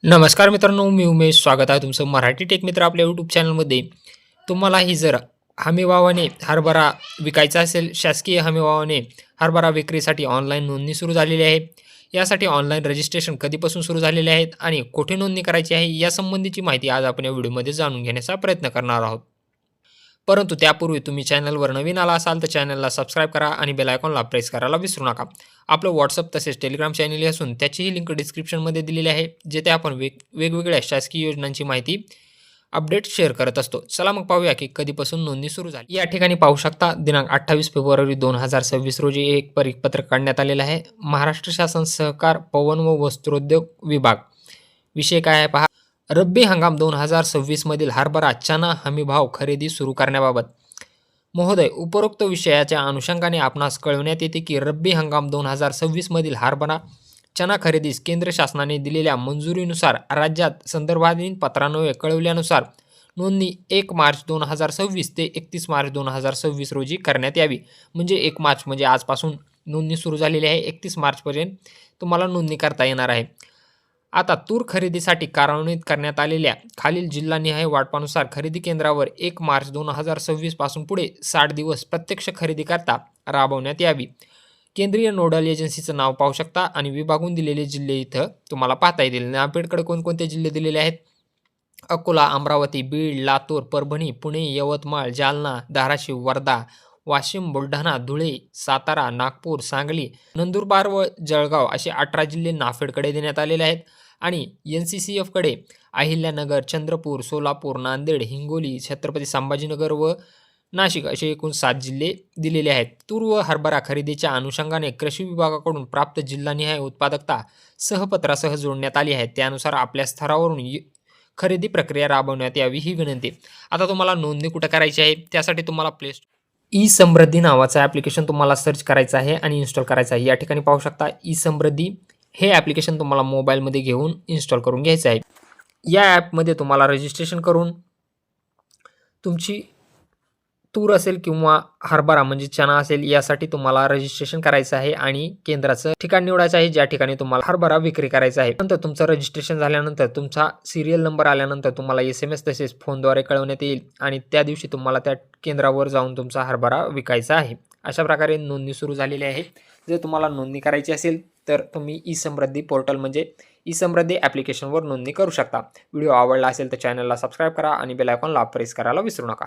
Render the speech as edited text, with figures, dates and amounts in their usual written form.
नमस्कार मित्रांनो, मी उमेश. स्वागत आहे तुमचं मराठी टेक मित्र आपल्या यूट्यूब चॅनलमध्ये. तुम्हालाही जर हमीभावाने हरभरा विकायचा असेल, शासकीय हमीभावाने हरभरा विक्रीसाठी ऑनलाईन नोंदणी सुरू झालेली आहे. यासाठी ऑनलाईन रजिस्ट्रेशन कधीपासून सुरू झालेले आहेत आणि कुठे नोंदणी करायची आहे, यासंबंधीची माहिती आज आपण या व्हिडिओमध्ये जाणून घेण्याचा प्रयत्न करणार आहोत. परंतु त्यापूर्वी तुम्ही चॅनलवर नवीन आला असाल तर चॅनलला सबस्क्राईब करा आणि बेल आयकॉनला प्रेस करायला विसरू नका. आपलं WhatsApp तसेच टेलिग्राम चॅनल असून त्याचीही लिंक डिस्क्रिप्शनमध्ये दिलेली आहे, जेथे आपण वेगवेगळ्या शासकीय योजनांची माहिती अपडेट शेअर करत असतो. चला मग पाहूया की कधीपासून नोंदणी सुरू झाली. या ठिकाणी पाहू शकता दिनांक 28 फेब्रुवारी 2026 रोजी एक परिपत्रक काढण्यात आलेलं आहे. महाराष्ट्र शासन सहकार पवन व वस्त्रोद्योग विभाग. विषय काय आहे पहा. रब्बी हंगाम 2026 मधील हरभरा चना हमीभाव खरेदी सुरू करण्याबाबत. महोदय, उपरोक्त विषयाच्या अनुषंगाने आपणास कळविण्यात येते की रब्बी हंगाम 2026 मधील हरभरा चना खरेदीस केंद्र शासनाने दिलेल्या मंजुरीनुसार राज्यात संदर्भाधीन पत्रान्वये कळवल्यानुसार नोंदणी 1 मार्च 2026 ते 31 मार्च 2026 रोजी करण्यात यावी. म्हणजे 1 मार्च म्हणजे आजपासून नोंदणी सुरू झालेली आहे. 31 मार्चपर्यंत तुम्हाला नोंदणी करता येणार आहे. आता तूर खरेदीसाठी कार्यान्वित करण्यात आलेल्या खालील जिल्हानिहाय वाटपानुसार खरेदी केंद्रावर 1 मार्च 2026 पासून पुढे 60 दिवस प्रत्यक्ष खरेदी करता राबवण्यात यावी. केंद्रीय नोडल एजन्सीचं नाव पाहू शकता आणि विभागून दिलेले जिल्हे इथं तुम्हाला पाहता येतील. नापेडकडे कोणकोणते जिल्हे दिलेले आहेत? अकोला, अमरावती, बीड, लातूर, परभणी, पुणे, यवतमाळ, जालना, धाराशिव, वर्धा, वाशिम, बुलढाणा, धुळे, सातारा, नागपूर, सांगली, नंदुरबार व जळगाव असे 18 जिल्हे नाफेडकडे देण्यात आलेले आहेत. आणि NCCFकडे अहिल्यानगर, चंद्रपूर, सोलापूर, नांदेड, हिंगोली, छत्रपती संभाजीनगर व नाशिक असे एकूण 7 जिल्हे दिलेले आहेत. तूर व हरभरा खरेदीच्या अनुषंगाने कृषी विभागाकडून प्राप्त जिल्हानिहाय उत्पादकता सहपत्रासह जोडण्यात आली आहे. त्यानुसार आपल्या स्तरावरून खरेदी प्रक्रिया राबवण्यात यावी ही विनंती. आता तुम्हाला नोंदणी कुठे करायची आहे? त्यासाठी तुम्हाला ई समृद्धी नावाचं ॲप्लिकेशन तुम्हाला सर्च करायचं आहे आणि इन्स्टॉल करायचं आहे. या ठिकाणी पाहू शकता ई समृद्धी हे ॲप्लिकेशन तुम्हाला मोबाईलमध्ये घेऊन इन्स्टॉल करून घ्यायचं आहे. या ॲपमध्ये तुम्हाला रजिस्ट्रेशन करून तुमची तूर असेल किंवा हरभरा म्हणजे चना असेल यासाठी तुम्हाला रजिस्ट्रेशन करायचं आहे आणि केंद्राचं ठिकाण निवडायचं आहे ज्या ठिकाणी तुम्हाला हरभरा विक्री करायचा आहे. नंतर तुमचं रजिस्ट्रेशन झाल्यानंतर तुमचा सिरियल नंबर आल्यानंतर तुम्हाला SMS तसेच फोनद्वारे कळवण्यात येईल आणि त्या दिवशी तुम्हाला त्या केंद्रावर जाऊन तुमचा हरभरा विकायचा आहे. अशा प्रकारे नोंदणी सुरू झालेली आहे. जर तुम्हाला नोंदणी करायची असेल तर तुम्ही ई समृद्धी पोर्टल म्हणजे ई समृद्धी ॲप्लिकेशनवर नोंदणी करू शकता. व्हिडिओ आवडला असेल तर चॅनलला सबस्क्राईब करा आणि बेल आयकॉनला प्रेस करायला विसरू नका.